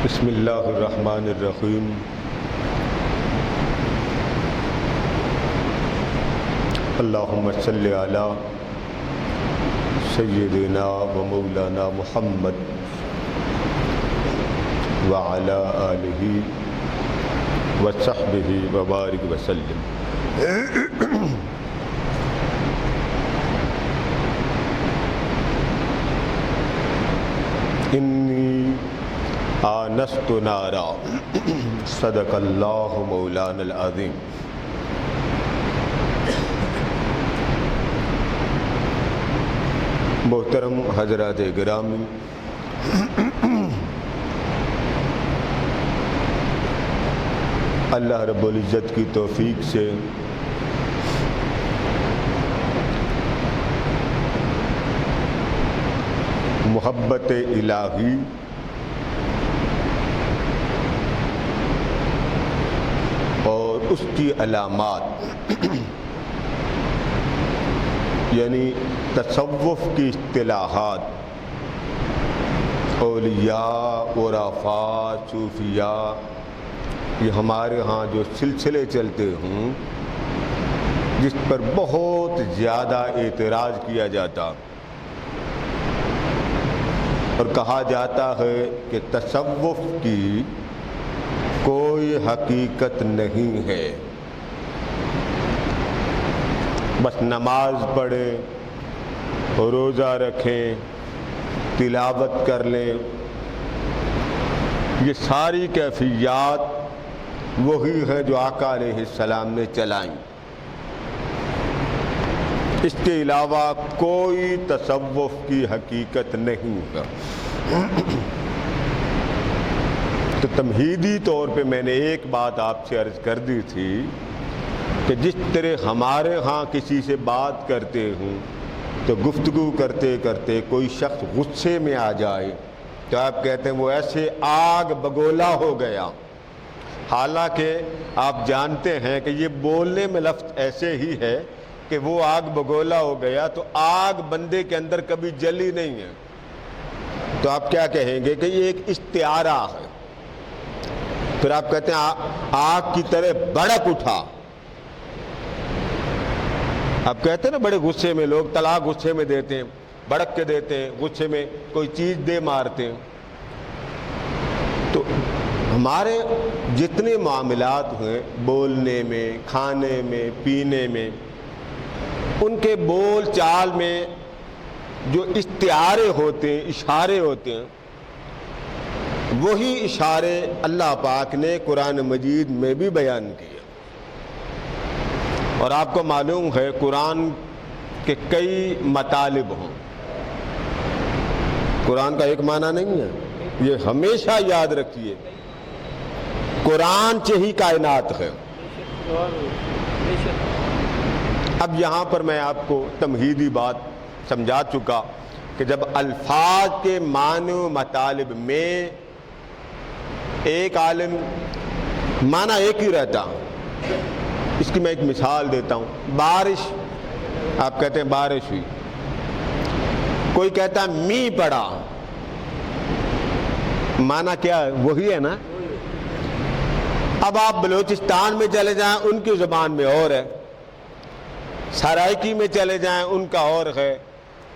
بسم اللہ الرحمن الرحیم۔ اللہم صلی علی سیدنا و مولانا محمد وعلی آلہ وصحبہ وبارک وسلم۔ انی آنست نارا صدق اللہ مولانا العظیم۔ محترم حضرات گرامی، اللہ رب العزت کی توفیق سے محبت الہی اور اس کی علامات یعنی تصوف کی اصطلاحات، اولیاء، عرفاء، صوفیاء، یہ ہمارے ہاں جو سلسلے چلتے ہوں جس پر بہت زیادہ اعتراض کیا جاتا اور کہا جاتا ہے کہ تصوف کی کوئی حقیقت نہیں ہے، بس نماز پڑھیں، روزہ رکھیں، تلاوت کر لیں، یہ ساری کیفیات وہی ہے جو آقا علیہ السلام نے چلائیں، اس کے علاوہ کوئی تصوف کی حقیقت نہیں ہے۔ تو تمہیدی طور پہ میں نے ایک بات آپ سے عرض کر دی تھی کہ جس طرح ہمارے ہاں کسی سے بات کرتے ہوں تو گفتگو کرتے کرتے کوئی شخص غصے میں آ جائے تو آپ کہتے ہیں وہ ایسے آگ بگولا ہو گیا، حالانکہ آپ جانتے ہیں کہ یہ بولنے میں لفظ ایسے ہی ہے کہ وہ آگ بگولا ہو گیا، تو آگ بندے کے اندر کبھی جلی نہیں ہے، تو آپ کیا کہیں گے کہ یہ ایک استعارہ ہے۔ پھر آپ کہتے ہیں آگ کی طرح بھڑک اٹھا، آپ کہتے ہیں نا بڑے غصے میں لوگ طلاق غصے میں دیتے ہیں، بھڑک کے دیتے ہیں، غصے میں کوئی چیز دے مارتے ہیں۔ تو ہمارے جتنے معاملات ہیں بولنے میں، کھانے میں، پینے میں، ان کے بول چال میں جو استعارے ہوتے ہیں، اشارے ہوتے ہیں، وہی اشارے اللہ پاک نے قرآن مجید میں بھی بیان کیے۔ اور آپ کو معلوم ہے قرآن کے کئی مطالب ہوں، قرآن کا ایک معنی نہیں ہے، یہ ہمیشہ یاد رکھیے، قرآن سے ہی کائنات ہے۔ اب یہاں پر میں آپ کو تمہیدی بات سمجھا چکا کہ جب الفاظ کے معنی و مطالب میں ایک عالم معنی ایک ہی رہتا، اس کی میں ایک مثال دیتا ہوں۔ بارش، آپ کہتے ہیں بارش ہوئی، کوئی کہتا ہے می پڑا، معنی کیا ہے؟ وہی ہے نا۔ اب آپ بلوچستان میں چلے جائیں ان کی زبان میں اور ہے، سرائکی میں چلے جائیں ان کا اور ہے،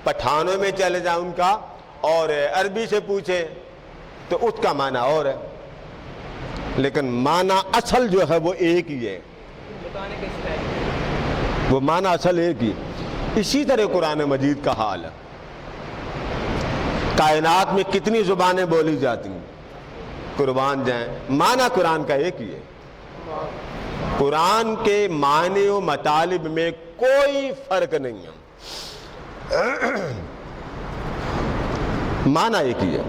پٹھانوں میں چلے جائیں ان کا اور ہے، عربی سے پوچھیں تو اس کا معنی اور ہے، لیکن معنی اصل جو ہے وہ ایک ہی ہے، وہ معنی اصل ایک ہی۔ اسی طرح قرآن مجید کا حال ہے، کائنات میں کتنی زبانیں بولی جاتی ہیں، قربان جائیں، معنی قرآن کا ایک ہی ہے۔ قرآن کے معنی و مطالب میں کوئی فرق نہیں ہے، معنی ایک ہی ہے،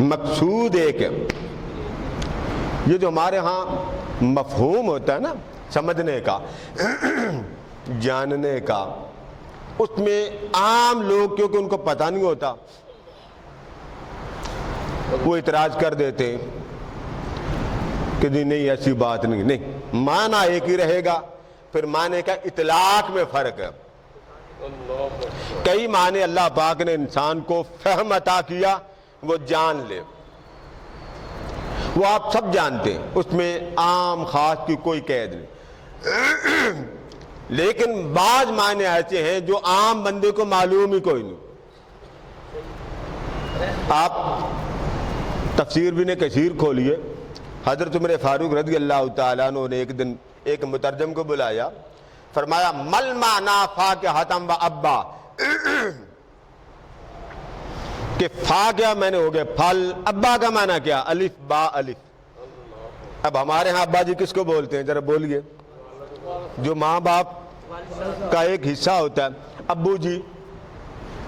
مقصود ایک ہے۔ یہ جو ہمارے ہاں مفہوم ہوتا ہے نا سمجھنے کا، جاننے کا، اس میں عام لوگ کیونکہ ان کو پتہ نہیں ہوتا وہ اعتراض کر دیتے ہیں کہ نہیں ایسی بات نہیں، نہیں، معنی ایک ہی رہے گا، پھر معنی کا اطلاق میں فرق ہے۔ کئی معنی اللہ پاک نے انسان کو فہم عطا کیا وہ جان لے، وہ آپ سب جانتے ہیں، اس میں عام خاص کی کوئی قید نہیں، لیکن بعض معنی ایسے ہیں جو عام بندے کو معلوم ہی کوئی نہیں۔ آپ تفسیر ابن کثیر کھولیے، حضرت عمر فاروق رضی اللہ تعالیٰ عنہ نے ایک دن ایک مترجم کو بلایا، فرمایا مل معنی فا کے حتم و ابا، کہ فا کیا میں نے ہو گیا پھل، ابا کا معنی کیا الف با الف۔ اب ہمارے ہاں ابا جی کس کو بولتے ہیں ذرا بولیے؟ جو ماں باپ کا ایک حصہ ہوتا ہے، ابو جی۔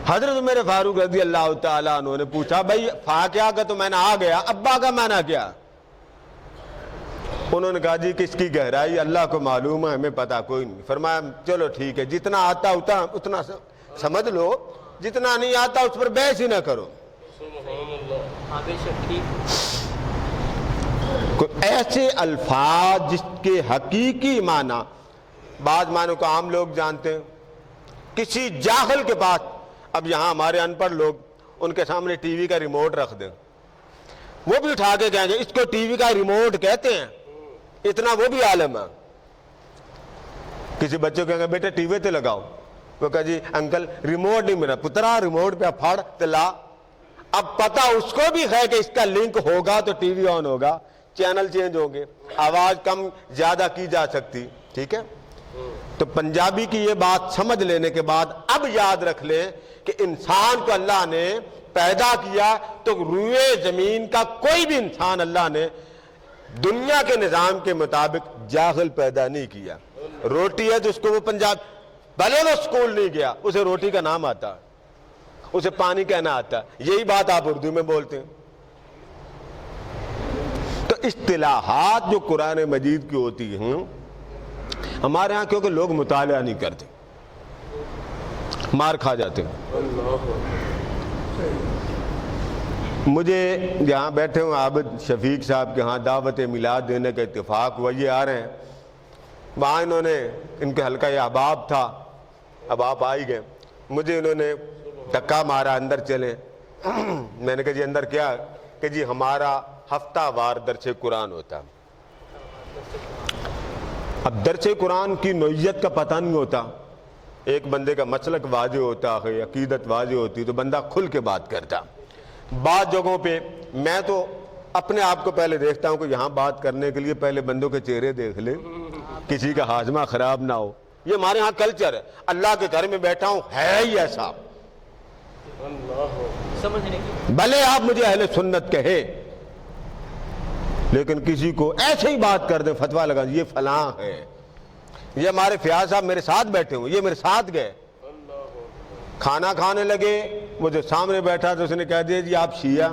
حضرت عمر فاروق رضی اللہ تعالیٰ عنہ نے پوچھا بھائی فا کیا کا تو میں نے آ گیا، ابا کا معنی کیا؟ انہوں نے کہا جی کس کی گہرائی اللہ کو معلوم ہے، ہمیں پتا کوئی نہیں۔ فرمایا چلو ٹھیک ہے، جتنا آتا اتنا سمجھ لو، جتنا نہیں آتا اس پر بحث ہی نہ کرو۔ ایسے الفاظ جس کے حقیقی معنی بعض معنی کو عام لوگ جانتے ہیں، کسی جاہل کے پاس، اب یہاں ہمارے ان پڑھ لوگ ان کے سامنے ٹی وی کا ریموٹ رکھ دیں، وہ بھی اٹھا کے کہیں گے اس کو ٹی وی کا ریموٹ کہتے ہیں، اتنا وہ بھی عالم ہے۔ کسی بچے کو کہیں گے بیٹا ٹی وی تے لگاؤ، وہ کہا جی انکل ریموٹ نہیں میرا پترا، ریموٹ پہ پھاڑ تلا۔ اب پتا اس کو بھی ہے کہ اس کا لنک ہوگا تو ٹی وی آن ہوگا، چینل چینج ہوں گے، آواز کم زیادہ کی جا سکتی، ٹھیک ہے۔ تو پنجابی کی یہ بات سمجھ لینے کے بعد اب یاد رکھ لیں کہ انسان کو اللہ نے پیدا کیا تو روئے زمین کا کوئی بھی انسان اللہ نے دنیا کے نظام کے مطابق جاہل پیدا نہیں کیا۔ روٹی ہے تو اس کو وہ پنجاب، بھلے وہ سکول نہیں گیا، اسے روٹی کا نام آتا، اسے پانی کہنا آتا، یہی بات آپ اردو میں بولتے ہیں۔ تو اصطلاحات جو قرآن مجید کی ہوتی ہیں، ہمارے ہاں کیونکہ لوگ مطالعہ نہیں کرتے، مار کھا جاتے ہیں۔ مجھے یہاں بیٹھے ہوں عابد شفیق صاحب کے ہاں دعوت میلاد دینے کا اتفاق ہوا، یہ آ رہے ہیں، وہاں انہوں نے ان کے حلقہ احباب تھا، اب آپ آ ہی گئے، مجھے انہوں نے دھکا مارا اندر چلیں۔ میں نے کہا جی اندر کیا؟ کہ جی ہمارا ہفتہ وار درس قرآن ہوتا۔ اب درس قرآن کی نوعیت کا پتہ نہیں ہوتا، ایک بندے کا مسلک واضح ہوتا ہے، عقیدت واضح ہوتی تو بندہ کھل کے بات کرتا۔ بعض جگہوں پہ میں تو اپنے آپ کو پہلے دیکھتا ہوں کہ یہاں بات کرنے کے لیے پہلے بندوں کے چہرے دیکھ لیں، کسی کا ہاضمہ خراب نہ ہو، یہ ہمارے ہاں کلچر ہے۔ اللہ کے گھر میں بیٹھا ہوں، ہے ہی ایسا، بھلے آپ مجھے اہل سنت کہے، لیکن کسی کو ایسے ہی بات کر دیں، فتویٰ لگا یہ فلاں ہے۔ یہ ہمارے فیاض صاحب میرے ساتھ بیٹھے ہوں، یہ میرے ساتھ گئے، کھانا کھانے لگے، مجھے سامنے بیٹھا تو اس نے کہہ دیا جی آپ شیعہ۔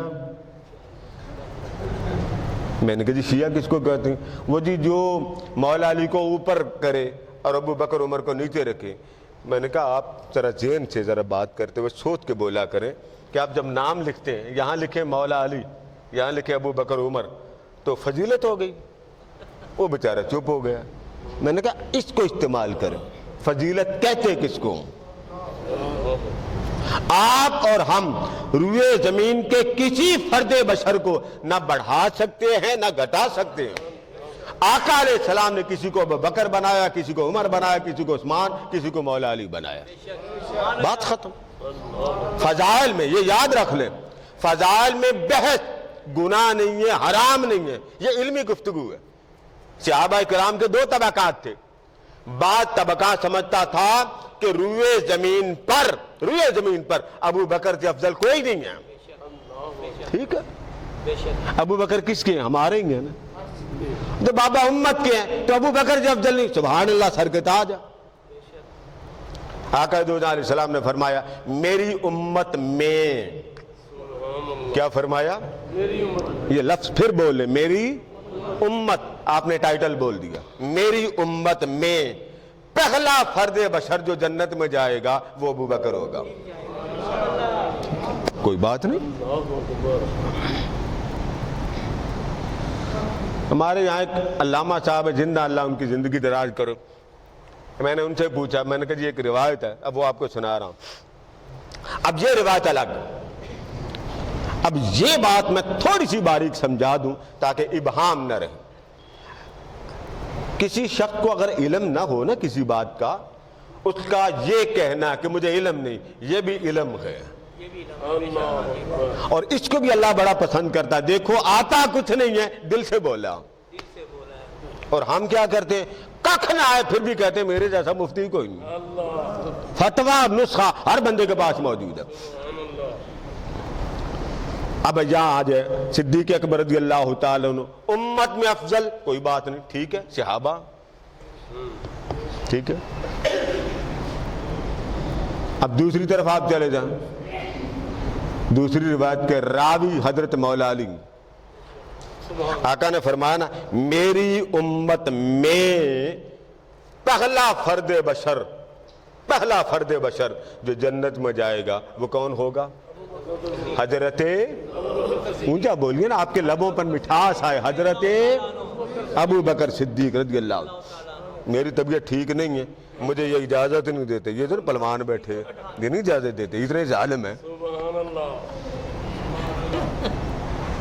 میں نے کہا جی شیعہ کس کو کہتے ہیں؟ وہ جی جو مولا علی کو اوپر کرے اور ابو بکر عمر کو نیچے رکھے۔ میں نے کہا آپ ذرا ذہن سے ذرا بات کرتے ہوئے سوچ کے بولا کریں کہ آپ جب نام لکھتے ہیں، یہاں لکھیں مولا علی، یہاں لکھیں ابو بکر عمر، تو فضیلت ہو گئی۔ وہ بیچارہ چپ ہو گیا۔ میں نے کہا اس کو استعمال کریں، فضیلت کہتے کس کو؟ آپ اور ہم روئے زمین کے کسی فرد بشر کو نہ بڑھا سکتے ہیں نہ گھٹا سکتے ہیں۔ آقا علیہ السلام نے کسی کو ابو بکر بنایا، کسی کو عمر بنایا، کسی کو عثمان، کسی کو مولا علی بنایا، بات ختم۔ فضائل میں یہ یاد رکھ لیں، فضائل میں بحث گناہ نہیں ہے، حرام نہیں ہے، یہ علمی گفتگو ہے۔ صحابہ کرام کے دو طبقات تھے، بعض طبقہ سمجھتا تھا کہ روئے زمین پر ابو بکر سے افضل کوئی نہیں ہے، ٹھیک ہے؟ ابو بکر کس کے ہیں؟ ہمارے ہی ہیں نا، جو بابا امت کے ہیں، تو ابو بکر سے افضل نہیں، سبحان اللہ، سر کے تاج ہے۔ آقا دو جہاں علیہ السلام نے فرمایا میری امت میں، کیا فرمایا؟ یہ لفظ پھر بول لیں، میری امت، آپ نے ٹائٹل بول دیا، میری امت میں پہلا فرد بشر جو جنت میں جائے گا وہ ابو بکر ہوگا۔ کوئی بات نہیں۔ ہمارے یہاں ایک علامہ صاحب ہے، زندہ اللہ ان کی زندگی دراز کرو، میں نے ان سے پوچھا، میں نے کہا جی ایک روایت ہے، اب وہ آپ کو سنا رہا ہوں۔ اب یہ روایت الگ، اب یہ بات میں تھوڑی سی باریک سمجھا دوں تاکہ ابہام نہ رہے. کسی شخص کو اگر علم نہ ہو نا کسی بات کا، اس کا یہ کہنا کہ مجھے علم نہیں، یہ بھی علم ہے، اور اس کو بھی اللہ بڑا پسند کرتا ہے. دیکھو آتا کچھ نہیں ہے، دل سے بولا. اور ہم کیا کرتے ہیں، ککھ نہ آئے پھر بھی کہتے ہیں میرے جیسا مفتی کوئی نہیں. فتویٰ نسخہ ہر بندے کے پاس موجود ہے. اب یہاں آ جائے صدیق اکبر رضی اللہ تعالیٰ عنہ، امت میں افضل کوئی بات نہیں، ٹھیک ہے، صحابہ ٹھیک ہے. اب دوسری طرف آپ چلے جائیں، دوسری روایت کے راوی حضرت مولا علی، آقا نے فرمایا نا میری امت میں پہلا فرد بشر جو جنت میں جائے گا وہ کون ہوگا؟ حضرت، اونچا بولیے نا، آپ کے لبوں پر مٹھاس آئے، حضرت ابو بکر صدیق رضی اللہ عنہ. میری طبیعت ٹھیک نہیں ہے، مجھے یہ اجازت نہیں دیتے، یہ جو پلوان بیٹھے یہ نہیں اجازت دیتے، اتنے ظالم ہیں.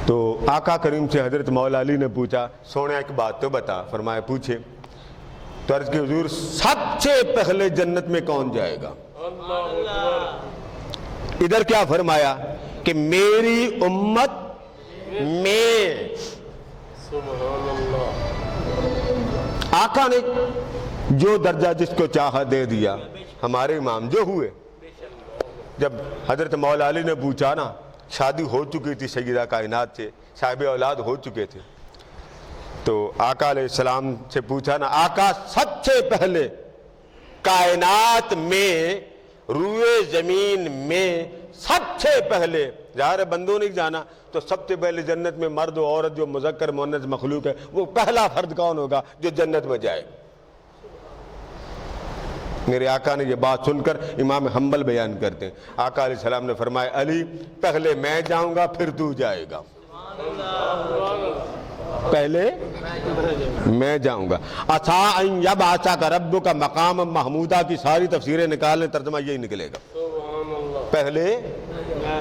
تو آقا کریم سے حضرت مولا علی نے پوچھا سونے ایک بات تو بتا. فرمایا پوچھے. تو عرض کہ حضور سب سے پہلے جنت میں کون جائے گا؟ ادھر کیا فرمایا کہ میری امت میں. آقا نے جو درجہ جس کو چاہا دے دیا. ہمارے امام جو ہوئے، جب حضرت مولا علی نے پوچھا نا، شادی ہو چکی تھی سیدہ کائنات سے، صاحب اولاد ہو چکے تھے، تو آقا علیہ السلام سے پوچھا نا، آقا سب سے پہلے کائنات میں، روئے زمین میں سب سے پہلے، ظاہر بندوں نہیں جانا، تو سب سے پہلے جنت میں مرد و عورت جو مذکر مؤنث مخلوق ہے، وہ پہلا فرد کون ہوگا جو جنت میں جائے؟ میرے آقا نے یہ بات سن کر امام حنبل بیان کرتے ہیں، آقا علیہ السلام نے فرمایا علی پہلے میں جاؤں گا پھر تو جائے گا. پہلے میں جاؤں گا. عسیٰ ان یبعثک ربک مقاما محمودا کی ساری تفسیریں نکالیں، ترجمہ یہی نکلے گا، پہلے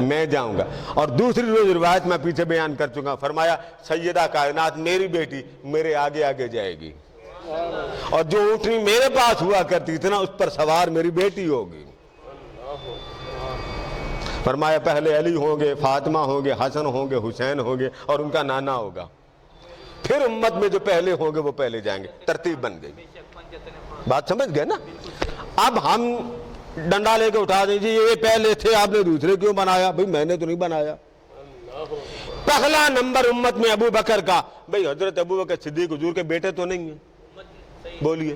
میں جاؤں گا. اور دوسری روایت میں پیچھے بیان کر چکا، فرمایا سیدہ کائنات میری بیٹی میرے آگے آگے جائے گی، اور جو اونٹنی میرے پاس ہوا کرتی تھی نا اس پر سوار میری بیٹی ہوگی. فرمایا پہلے علی ہوں گے، فاطمہ ہوں گے، حسن ہوں گے، حسین ہوں گے، اور ان کا نانا ہوگا. پھر امت میں جو پہلے ہوں گے وہ پہلے جائیں گے. ترتیب بن گئی. بات سمجھ گئے نا؟ اب ہم ڈنڈا لے کے اٹھا دیں جی یہ پہلے تھے آپ نے دوسرے کیوں بنایا؟ بھئی میں نے تو نہیں بنایا. پہلا نمبر امت میں ابو بکر کا. بھئی حضرت ابو بکر صدیق حضور کے بیٹے تو نہیں ہیں، بولیے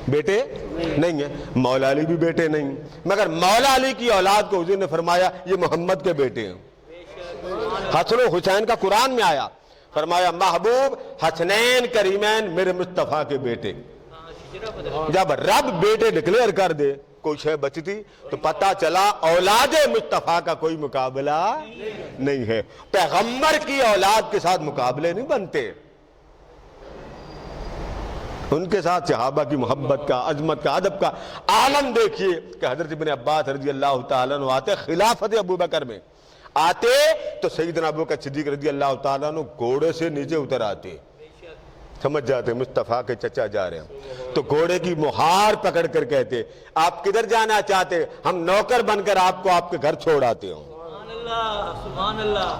بیٹے نہیں ہیں. مولا علی بھی بیٹے نہیں ہیں، مگر مولا علی کی اولاد کو حضور نے فرمایا یہ محمد کے بیٹے ہیں. حسن و حسین کا قرآن میں آیا، فرمایا محبوب حسنین کریمین میرے مصطفیٰ کے بیٹے. جب رب بیٹے ڈکلیئر کر دے کوئی شے بچتی تو پتہ چلا اولاد مصطفیٰ کا کوئی مقابلہ نہیں ہے. پیغمبر کی اولاد کے ساتھ مقابلے نہیں بنتے. ان کے ساتھ صحابہ کی محبت کا، عظمت کا، ادب کا عالم دیکھیے کہ حضرت ابن عباس رضی اللہ تعالیٰ عنہ آتے خلافت ابو بکر میں، آتے تو سیدنا ابو بکر صدیق رضی اللہ تعالیٰ عنہ گھوڑے سے نیچے اتر آتے، سمجھ جاتے مصطفیٰ کے چچا جا رہے ہیں، تو گھوڑے کی مہار پکڑ کر کہتے آپ کدھر جانا چاہتے؟ ہم نوکر بن کر آپ کو آپ کے گھر چھوڑ آتے ہوں.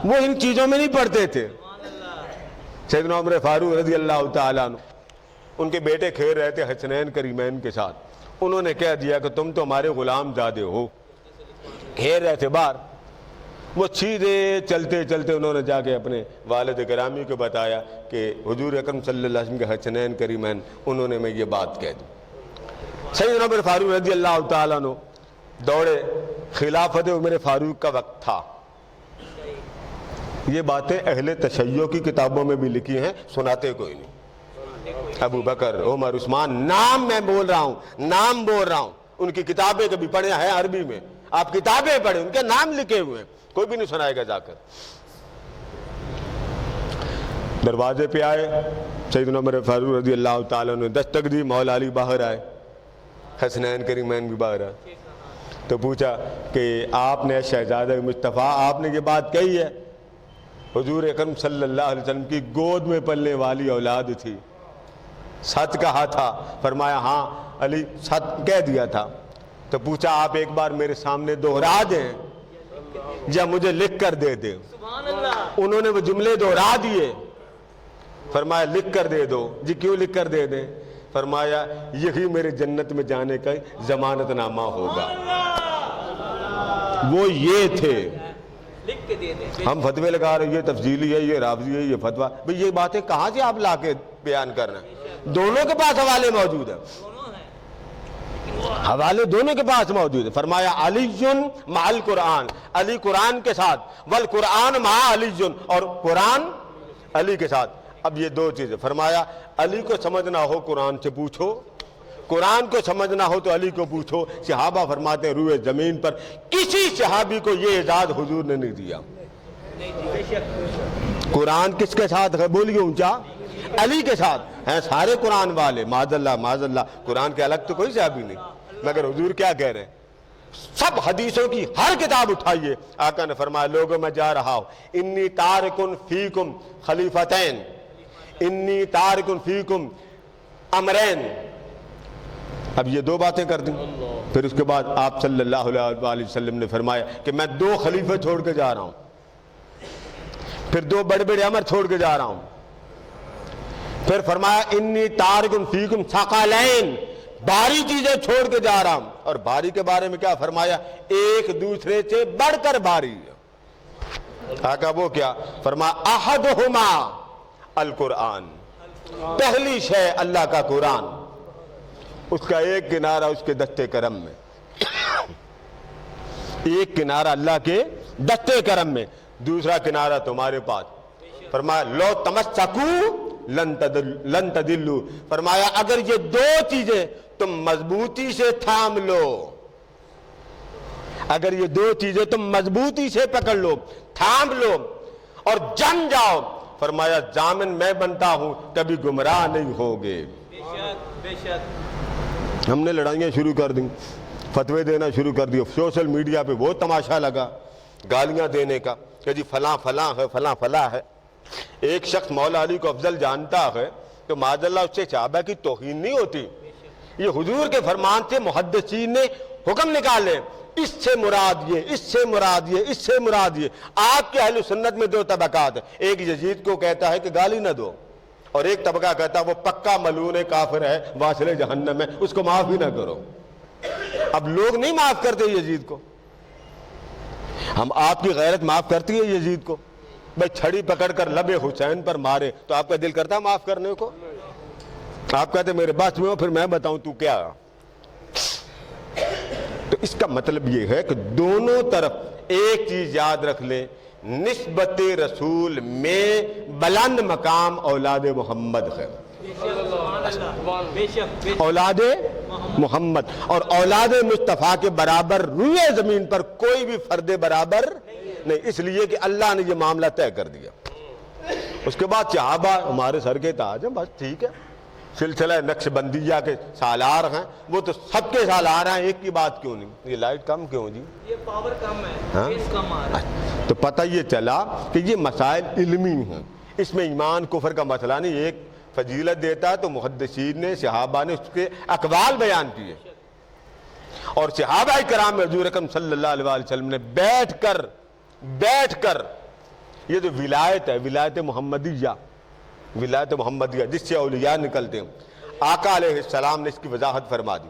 وہ ان چیزوں میں نہیں پڑتے تھے. سیدنا عمر فاروق رضی اللہ تعالیٰ عنہ، ان کے بیٹے کھیل رہے تھے حسنین کریمین کے ساتھ، انہوں نے کہہ دیا کہ تم تو ہمارے غلام زادے ہو. کھیل رہے تھے باہر، وہ سیدھے چلتے چلتے انہوں نے جا کے اپنے والد گرامی کو بتایا کہ حضور اکرم صلی اللہ علیہ وسلم کے حسنین کریمین انہوں نے میں یہ بات کہہ دی. سیدنا عمر فاروق رضی اللہ تعالیٰ عنہ دوڑے. خلافت عمر فاروق کا وقت تھا. یہ باتیں اہل تشیع کی کتابوں میں بھی لکھی ہیں، سناتے کوئی نہیں. ابو بکر، عمر، عثمان، نام میں بول رہا ہوں، نام بول رہا ہوں. ان کی کتابیں کبھی پڑھے ہیں عربی میں، آپ کتابیں پڑھیں ان کے نام لکھے ہوئے ہیں، کوئی بھی نہیں سنائے گا جا کر. دروازے پہ آئے، سیدنا عمر فاروق رضی اللہ تعالیٰ نے دستک دی، مولا علی باہر آئے، حسنین کریمین بھی باہر آئے. تو پوچھا کہ آپ نے شہزادہ مصطفیٰ آپ نے یہ بات کہی ہے؟ حضور اکرم صلی اللہ علیہ وسلم کی گود میں پلنے والی اولاد تھی. سچ کہا تھا. فرمایا ہاں علی سچ کہہ دیا تھا. تو پوچھا آپ ایک بار میرے سامنے دوہرا دیں یا مجھے لکھ کر دے دیں. انہوں نے وہ جملے دوہرا دیے. فرمایا لکھ کر دے دو. جی کیوں لکھ کر دے دیں؟ فرمایا یہی میرے جنت میں جانے کا ضمانت نامہ ہوگا. وہ یہ تھے. ہم فتوے لگا رہے یہ تفضیلی ہے, یہ رافضی ہے, یہ فتویٰ. بھئی یہ باتیں کہاں سے آپ لا کے بیان کر رہے ہیں؟ دونوں کے پاس حوالے موجود ہیں. حوالے دونوں کے پاس موجود ہے. فرمایا علی مع القرآن, علی قرآن کے ساتھ, والقرآن مع علی, اور قرآن علی کے ساتھ. اب یہ دو چیزیں. فرمایا علی کو سمجھنا ہو قرآن سے پوچھو, قرآن کو سمجھنا ہو تو علی کو پوچھو. صحابہ فرماتے ہیں روئے زمین پر کسی صحابی کو یہ اعزاز حضور نے نہیں دیا. قرآن کس کے ساتھ ہے بولیے اونچا؟ علی کے ساتھ ہیں سارے قرآن والے. معاذ اللہ قرآن کے الگ تو کوئی صحابی نہیں. مگر حضور کیا کہہ رہے ہیں؟ سب حدیثوں کی ہر کتاب اٹھائیے. آقا نے فرمایا لوگوں میں جا رہا ہوں, انی تارکن فیکم خلیفتین, انی تارکن فیکم امرین. اب یہ دو باتیں کر دیں. پھر اس کے بعد آپ صلی اللہ علیہ وسلم نے فرمایا کہ میں دو خلیفے چھوڑ کے جا رہا ہوں, پھر دو بڑے بڑے امر چھوڑ کے جا رہا ہوں. پھر فرمایا انی تارکن فیکم ثقلین, بھاری چیزیں چھوڑ کے جا رہا ہوں. اور بھاری کے بارے میں کیا فرمایا؟ ایک دوسرے سے بڑھ کر بھاری. آقا وہ کیا؟ فرمایا احدہما القرآن, پہلی شے اللہ کا قرآن, اس کا ایک کنارہ اس کے دستے کرم میں, ایک کنارہ اللہ کے دستے کرم میں, دوسرا کنارہ تمہارے پاس. فرمایا لو تمسکو لن تدلو. فرمایا اگر یہ دو چیزیں تم مضبوطی سے تھام لو, اگر یہ دو چیزیں تم مضبوطی سے پکڑ لو, تھام لو اور جم جاؤ, فرمایا ضامن میں بنتا ہوں کبھی گمراہ نہیں ہوگے. بے شک. ہم نے لڑائیاں شروع کر دیں, فتوے دینا شروع کر دیا. سوشل میڈیا پہ وہ تماشا لگا گالیاں دینے کا کہ جی فلاں فلاں ہے, فلاں فلاں ہے. ایک شخص مولا علی کو افضل جانتا ہے تو معاذ اللہ اس سے صحابہ کی توہین نہیں ہوتی. یہ حضور کے فرمان سے محدثین نے حکم نکالے, اس سے مراد یہ, اس سے مراد یہ, اس سے مراد یہ. آپ کے اہل سنت میں دو طبقات ہیں, ایک یزید کو کہتا ہے کہ گالی نہ دو, اور ایک طبقہ کہتا ہے وہ پکا ملعون کافر ہے, واصل جہنم ہے, اس کو معاف ہی نہ کرو. اب لوگ نہیں معاف کرتے یزید کو. ہم آپ کی غیرت معاف کرتی ہے یزید کو. بھائی چھڑی پکڑ کر لب حسین پر مارے تو آپ کا دل کرتا ہے معاف کرنے کو؟ آپ کہتے میرے بس میں ہو, پھر میں بتاؤں تو کیا. تو اس کا مطلب یہ ہے کہ دونوں طرف ایک چیز یاد رکھ لیں, نسبت رسول میں بلند مقام اولاد محمد ہے. اولاد محمد اور اولاد مصطفیٰ کے برابر روئے زمین پر کوئی بھی فرد برابر نہیں, اس لیے کہ اللہ نے یہ معاملہ طے کر دیا. اس کے بعد صحابہ ہمارے سر کے تاج ہیں, بس ٹھیک ہے. سلسلہ نقش بندیہ کے سالار ہیں, وہ تو سب کے سالار ہیں, ایک کی بات کیوں نہیں؟ یہ لائٹ کم کیوں جی؟ یہ پاور کم ہے, بیس کم آ رہا ہے. تو پتہ یہ چلا کہ یہ مسائل علمی ہیں, اس میں ایمان کفر کا مسئلہ نہیں. ایک فضیلت دیتا ہے تو محدثین نے صحابہ نے اس کے اقوال بیان کیے, اور صحابہ کرام میں حضور اکرم صلی اللہ علیہ وسلم نے بیٹھ کر یہ جو ولایت ہے, ولایت محمدیہ, ولایت محمدیہ جس سے اولیاء نکلتے ہیں, آقا علیہ السلام نے اس کی وضاحت فرما دی.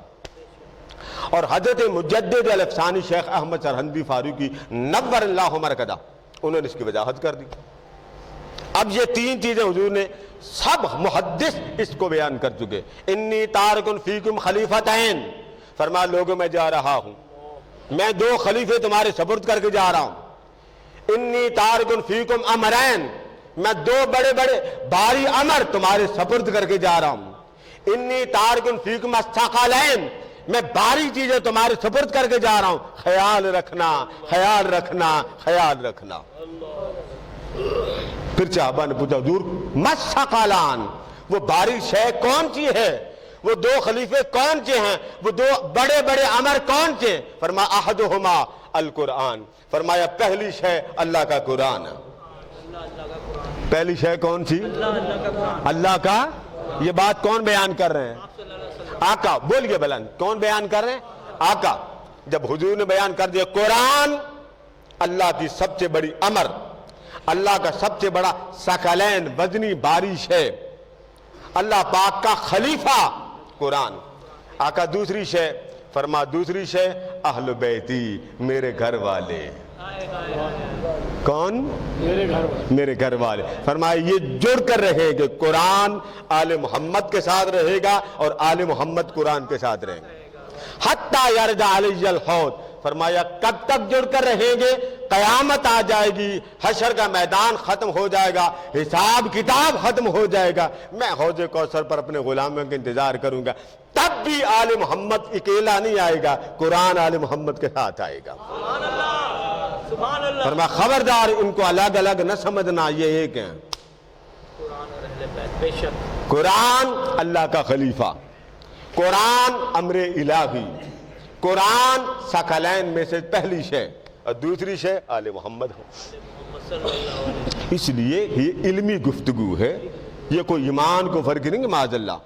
اور حضرت مجدد الافسانی شیخ احمد سرہندی فاروقی نور اللہ مرکزہ, انہوں نے اس کی وضاحت کر دی. اب یہ تین چیزیں حضور نے سب محدث اس کو بیان کر چکے. انی تارکن فیکم خلیفتین, فرمایا لوگوں میں جا رہا ہوں, میں دو خلیفے تمہارے سپرد کر کے جا رہا ہوں. انی تارکن فیکم امرین, میں دو بڑے بڑے بھاری امر تمہارے سپرد کر کے جا رہا ہوں. انی تارکن فیکم الثقلین, میں بھاری چیزیں تمہارے سپرد کر کے جا رہا ہوں, خیال رکھنا, خیال رکھنا, خیال رکھنا. پھر صحابہ نے پوچھا حضور مسثقلان, وہ بھاری شے کون سی ہے, وہ دو خلیفے کون سے ہیں, وہ دو بڑے بڑے امر کون سے؟ فرمایا احدہما القرآن, فرمایا پہلی شے اللہ کا قرآن ہے. اللہ کا قرآن. پہلی شے کون سی؟ اللہ کا قرآن. اللہ کا. یہ بات کون بیان کر رہے ہیں؟ آپ صلی اللہ علیہ وسلم. آقا. بولیے بلند. کون بیان کر رہے ہیں؟ آقا. جب حضور نے بیان کر دیا قرآن اللہ کی سب سے بڑی امر، اللہ کا سب سے بڑا ثقلین وزنی بارش ہے، اللہ پاک کا خلیفہ قرآن. آقا دوسری شے فرما، دوسری شے اہل بیتی، میرے گھر والے. کون؟ میرے گھر والے. فرمایا یہ جڑ کر رہے گے، قرآن آل محمد کے ساتھ رہے گا اور آل محمد قرآن کے ساتھ رہیں گے. حتی یرجع علی الحوض. فرمایا کب تک جڑ کر رہیں گے؟ قیامت آ جائے گی، حشر کا میدان ختم ہو جائے گا، حساب کتاب ختم ہو جائے گا، میں حوض کوثر پر اپنے غلاموں کا انتظار کروں گا. تب بھی آل محمد اکیلا نہیں آئے گا، قرآن آل محمد کے ساتھ آئے گا. سبحان اللہ. سبحان اللہ. فرمایا خبردار ان کو الگ الگ نہ سمجھنا، یہ ایک ہیں. قرآن اور اہل بیت. بے شک قرآن اللہ کا خلیفہ، قرآن امر الہی، قرآن ثقلین میں سے پہلی شے، اور دوسری شے آل محمد ہو. محمد صلی اللہ علیہ وسلم. اس لیے یہ علمی گفتگو ہے، یہ کوئی ایمان کو فرق نہیں کہ معاذ اللہ.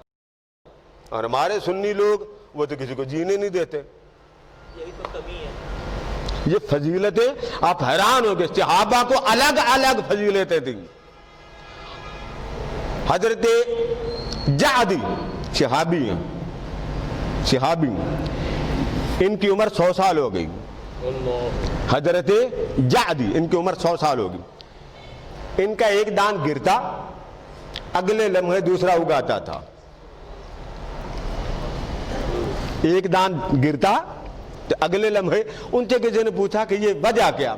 اور ہمارے سنی لوگ وہ تو کسی کو جینے نہیں دیتے. یہی تو کمی ہے. یہ فضیلتیں آپ حیران ہو گے، صحابہ کو الگ الگ فضیلتیں دیں. حضرت جعدی صحابی ہیں، صحابی ان کی عمر 100 سال ہو گئی. حضرت جعدی ان کی عمر 100 سال ہو گئی. ان کا ایک دان گرتا، اگلے لمحے دوسرا اگاتا تھا. ایک دان گرتا تو اگلے لمحے. ان سے کسی نے پوچھا کہ یہ وجہ کیا؟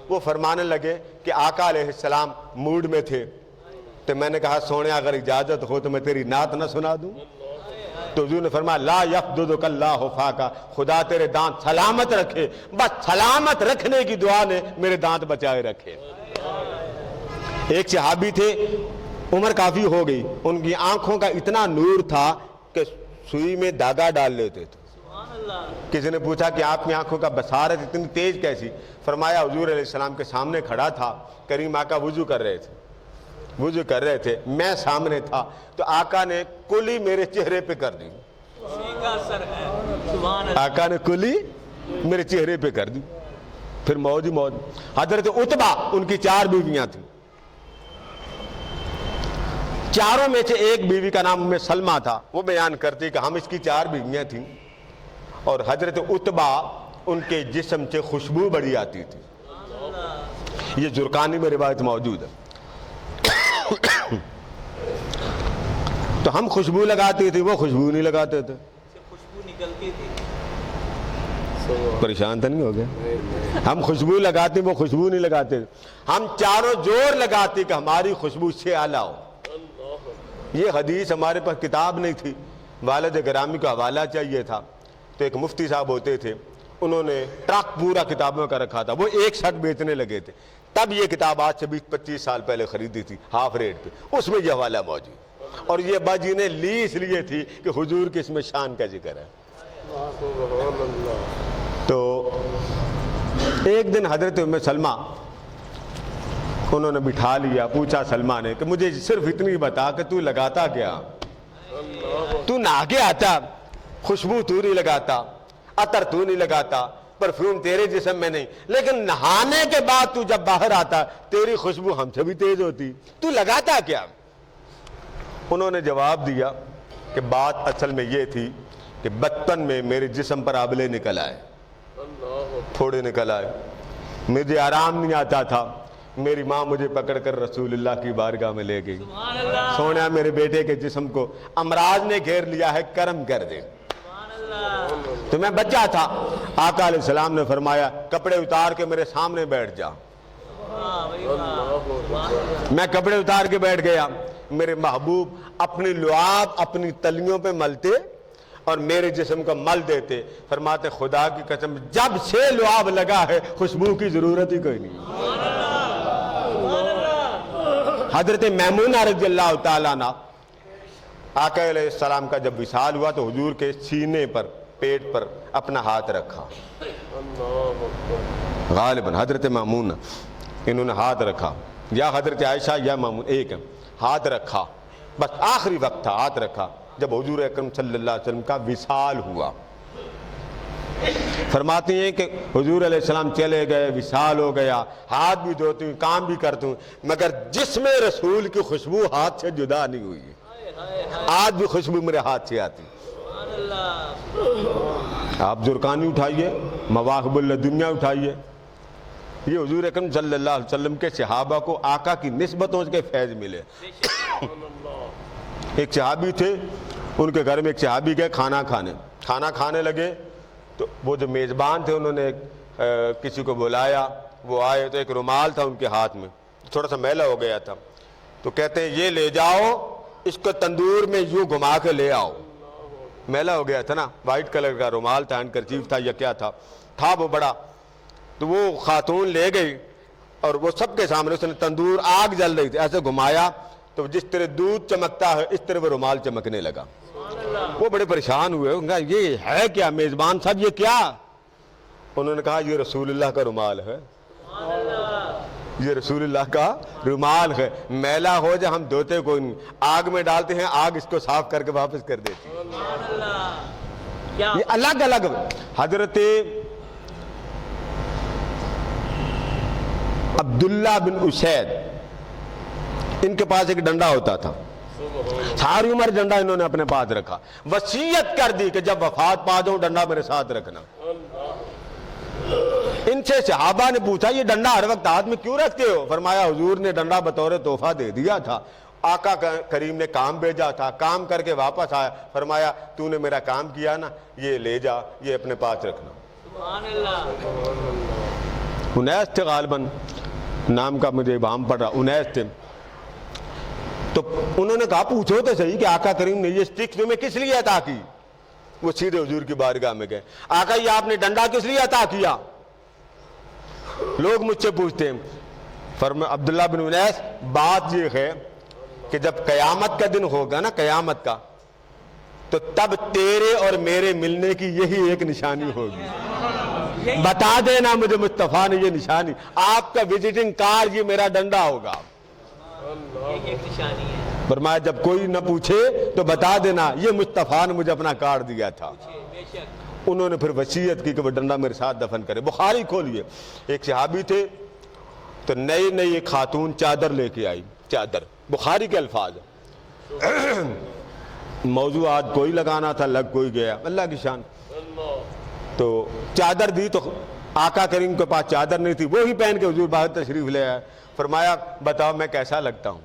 وہ فرمانے لگے کہ آقا علیہ السلام موڈ میں تھے، تو میں نے کہا سونے اگر اجازت ہو تو میں تیری نعت نہ سنا دوں. تو حضور نے فرمایا لا یفضدک اللہ فاکا، خدا تیرے دانت سلامت رکھے، بس سلامت رکھنے کی دعا نے میرے دانت بچائے رکھے. ایک صحابی تھے، عمر کافی ہو گئی، ان کی آنکھوں کا اتنا نور تھا کہ سوئی میں دھاگا ڈال لیتے تھے. سبحان اللہ. کسی نے پوچھا کہ آپ کی آنکھوں کا بصارت اتنی تیز کیسی؟ فرمایا حضور علیہ السلام کے سامنے کھڑا تھا، کریم آقا وضو کر رہے تھے، میں سامنے تھا، تو آقا نے کلی میرے چہرے پہ کر دی. اسی کا اثر ہے. سبحان اللہ. آقا نے کلی میرے چہرے پہ کر دی. پھر موج ہی موج. حضرت عتبہ ان کی 4 بیویاں تھیں، چاروں میں سے ایک بیوی کا نام ام سلمہ تھا. وہ بیان کرتی کہ ہم اس کی 4 بیویاں تھیں، اور حضرت عتبہ ان کے جسم سے خوشبو بڑی آتی تھی. یہ زرقانی میں روایت موجود ہے. تو ہم خوشبو لگاتے تھے، وہ خوشبو نہیں لگاتے تھے. خوشبو نکلتی تھی. پریشان تو نہیں ہو گیا؟ ہم خوشبو لگاتے، وہ خوشبو نہیں لگاتے. ہم چاروں زور لگاتے کہ ہماری خوشبو سے اعلیٰ ہو. یہ حدیث ہمارے پاس کتاب نہیں تھی، والد گرامی کو حوالہ چاہیے تھا. تو ایک مفتی صاحب ہوتے تھے، انہوں نے ٹرک پورا کتابوں کا رکھا تھا. وہ ایک شرٹ بیچنے لگے تھے. تب یہ کتاب آج سے 20-25 سال پہلے خریدی تھی ہاف ریٹ پہ. اس میں یہ حوالہ موجود، اور یہ باجی نے لی اس لیے تھی کہ حضور کے اس میں شان کا ذکر ہے. تو ایک دن حضرت ام سلمہ انہوں نے بٹھا لیا. پوچھا سلمہ نے کہ مجھے صرف اتنی بتا کہ تو لگاتا کیا؟ تو نہا کے آتا، خوشبو تو نہیں لگاتا، عطر تو نہیں لگاتا، پرفیوم تیرے جسم میں نہیں، لیکن نہانے کے بعد تو جب باہر آتا تیری خوشبو ہم سے بھی تیز ہوتی، تو لگاتا کیا؟ انہوں نے جواب دیا کہ بات اصل میں یہ تھی کہ بچپن میں میرے جسم پر آبلے نکل آئے، پھوڑے نکل آئے، مجھے آرام نہیں آتا تھا. میری ماں مجھے پکڑ کر رسول اللہ کی بارگاہ میں لے گئی. سبحان اللہ. سونا میرے بیٹے کے جسم کو امراض نے گھیر لیا ہے، کرم کر دے. سبحان اللہ. تو میں بچہ تھا. آقا علیہ السلام نے فرمایا کپڑے اتار کے میرے سامنے بیٹھ جا. واہ بھائی واہ. میں کپڑے اتار کے بیٹھ گیا. میرے محبوب اپنی لعاب اپنی تلیوں پہ ملتے اور میرے جسم کو مل دیتے. فرماتے خدا کی قسم جب سے لعاب لگا ہے خوشبو کی ضرورت ہی کوئی نہیں. حضرت میمونہ رضی اللہ تعالیٰ عنہ، آقا علیہ السلام کا جب وصال ہوا تو حضور کے سینے پر، پیٹ پر اپنا ہاتھ رکھا. غالباً حضرت میمونہ انہوں نے ہاتھ رکھا. یا حضرت عائشہ یا مامون ایک ہے، ہاتھ رکھا، بس آخری وقت تھا، ہاتھ رکھا جب حضور اکرم صلی اللہ علیہ وسلم کا وصال ہوا۔ فرماتی ہیں کہ حضور علیہ السلام چلے گئے، وصال ہو گیا، ہاتھ بھی دھوتی ہوں، کام بھی کرتی ہوں، مگر جسم رسول کی خوشبو ہاتھ سے جدا نہیں ہوئی۔ آج بھی خوشبو میرے ہاتھ سے آتی۔ سبحان اللہ۔ آپ زرقانی اٹھائیے، مواہب الدنیا اٹھائیے، یہ حضور اکرم صلی اللہ علیہ وسلم کے صحابہ کو آقا کی نسبتوں کے فیض ملے۔ ایک صحابی تھے، ان کے گھر میں ایک صحابی گئے کھانا کھانے لگے، تو وہ جو میزبان تھے انہوں نے کسی کو بلایا، وہ آئے تو ایک رومال تھا ان کے ہاتھ میں، تھوڑا سا میلا ہو گیا تھا، تو کہتے ہیں یہ لے جاؤ، اس کو تندور میں یوں گھما کے لے آؤ۔ میلا ہو گیا تھا نا، وائٹ کلر کا رومال تھا، ہینڈکرچیف تھا یا کیا تھا وہ بڑا، تو وہ خاتون لے گئی اور وہ سب کے سامنے، اس نے تندور آگ جل رہی تھی، ایسے گھمایا تو جس طرح دودھ چمکتا ہے اس طرح وہ رومال چمکنے لگا۔ وہ بڑے پریشان ہوئے، انہوں نے کہا یہ ہے کیا میزبان صاحب، یہ کیا؟ انہوں نے کہا یہ رسول اللہ کا رومال ہے، یہ رسول اللہ کا رومال ہے، میلا ہو جائے ہم دھوتے کوئی نہیں، آگ میں ڈالتے ہیں، آگ اس کو صاف کر کے واپس کر دیتی ہے۔ یہ الگ الگ حضرت عبداللہ بن اسید، ان کے پاس ایک ڈنڈا ہوتا تھا، ساری عمر ڈنڈا انہوں نے اپنے پاس رکھا، وصیت کر دی کہ جب وفات پا جاؤں ڈنڈا میرے ساتھ رکھنا۔ ان سے صحابہ نے پوچھا یہ ڈنڈا ہر وقت ہاتھ میں کیوں رکھتے ہو؟ فرمایا حضور نے ڈنڈا بطور تحفہ دے دیا تھا، آقا کریم نے کام بھیجا تھا، کام کر کے واپس آیا، فرمایا تو نے میرا کام کیا نا، یہ لے جا، یہ اپنے پاس رکھنا۔ سبحان اللہ۔ انیس تھے غالباً، نام کا مجھے ابہام پڑ رہا، انیس تھے، تو انہوں نے کہا پوچھو تو صحیح کہ آقا کریم نے یہ سٹک تمہیں کس لیے عطا کی؟ وہ سیدھے حضور کی بارگاہ میں گئے، آقا یہ آپ نے ڈنڈا کس لیے عطا کیا؟ لوگ مجھ سے پوچھتے ہیں، فرمایا عبداللہ بن انیس بات یہ ہے کہ جب قیامت کا دن ہوگا نا، قیامت کا، تو تب تیرے اور میرے ملنے کی یہی ایک نشانی ہوگی، بتا دینا مجھے مصطفیٰ نے یہ نشانی، آپ کا وزٹنگ کارڈ یہ میرا ڈنڈا ہوگا۔ ایک نشانی ہے۔ فرمایا جب کوئی نہ پوچھے تو بتا دینا یہ مصطفیٰ نے مجھے اپنا کارڈ دیا تھا۔ بے شک۔ انہوں نے پھر وصیت کی کہ وہ ڈنڈا میرے ساتھ دفن کرے۔ بخاری کھولیے، ایک صحابی تھے تو نئی ایک خاتون چادر لے کے آئی، چادر، بخاری کے الفاظ، موضوع آج کوئی لگانا تھا لگ کوئی گیا، اللہ کی شان، تو چادر دی تو آقا کریم کے پاس چادر نہیں تھی، وہی پہن کے حضور باہر تشریف لے آئے، فرمایا بتاؤ میں کیسا لگتا ہوں؟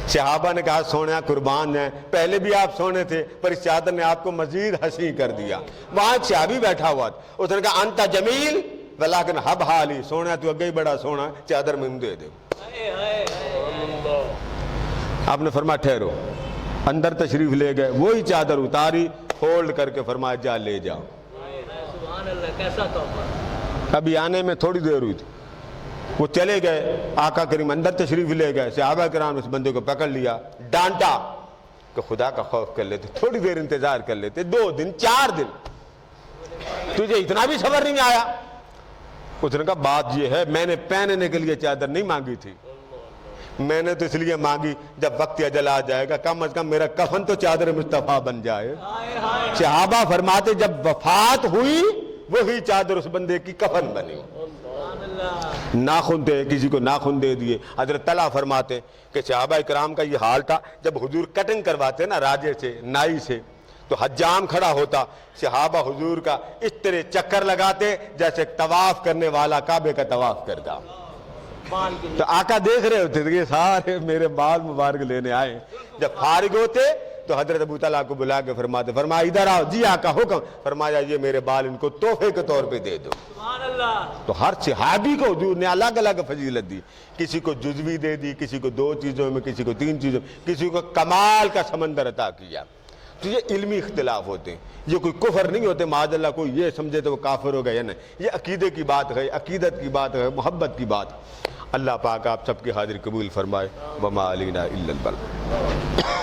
صحابہ نے کہا سونا قربان ہے، پہلے بھی آپ سونے تھے پر اس چادر نے آپ کو مزید حسین کر دیا۔ وہاں ایک صحابی بیٹھا ہوا تھا، اس نے کہا انت جمیل ولیکن حب حالی، سونا تو اگے ہی بڑا سونا، چادر میں دے دے۔ آپ نے فرمایا ٹھہرو، اندر تشریف لے گئے، وہی چادر اتاری، فولڈ کر کے فرمایا جا لے جاؤ۔ سبحان اللہ، کیسا تحفہ۔ ابھی آنے میں تھوڑی دیر ہوئی تھی، وہ چلے گئے، آقا کریم اندر تشریف لے گئے، صحابہ کرام اس بندے کو پکڑ لیا، ڈانٹا کہ خدا کا خوف کر لیتے، تھوڑی دیر انتظار کر لیتے، 2 دن 4 دن، تجھے اتنا بھی صبر نہیں آیا؟ اس نے کہا بات یہ ہے میں نے پہننے کے لیے چادر نہیں مانگی تھی، میں نے تو اس لیے مانگی جب وقت اجل آ جائے گا کم از کم میرا کفن تو چادر مصطفیٰ بن جائے۔ صحابہ فرماتے جب وفات ہوئی وہی چادر اس بندے کی کفن بنی۔ ناخن تھے، کسی کو ناخن دے دیے۔ حضرت طلحہ فرماتے کہ صحابہ کرام کا یہ حال تھا جب حضور کٹنگ کرواتے نا راجے سے، نائی سے، تو حجام کھڑا ہوتا، صحابہ حضور کا اس طرح چکر لگاتے جیسے طواف کرنے والا کعبے کا طواف کرتا۔ تو آقا دیکھ رہے ہوتے تھے کہ سارے میرے بال مبارک لینے آئے، جب فارغ ہوتے تو حضرت ابو طلحہ کو بلا کے فرماتے، فرمایا ادھر آؤ، جی آقا حکم، فرمایا یہ میرے بال ان کو تحفے کے طور پہ دے دو۔ سبحان اللہ۔ تو ہر صحابی کو حضور نے الگ الگ فضیلت دی، کسی کو جزوی دے دی، کسی کو 2 چیزوں میں، کسی کو 3 چیزوں میں، کسی کو کمال کا سمندر عطا کیا۔ تو یہ علمی اختلاف ہوتے ہیں، یہ کوئی کفر نہیں ہوتے، معاذ اللہ کوئی یہ سمجھے تو وہ کافر ہو گیا یا نہیں، یہ عقیدے کی بات ہے، عقیدت کی بات ہے، محبت کی بات۔ اللہ پاک آپ سب کی حاضری قبول فرمائے۔ وما علینا الا البلاغ۔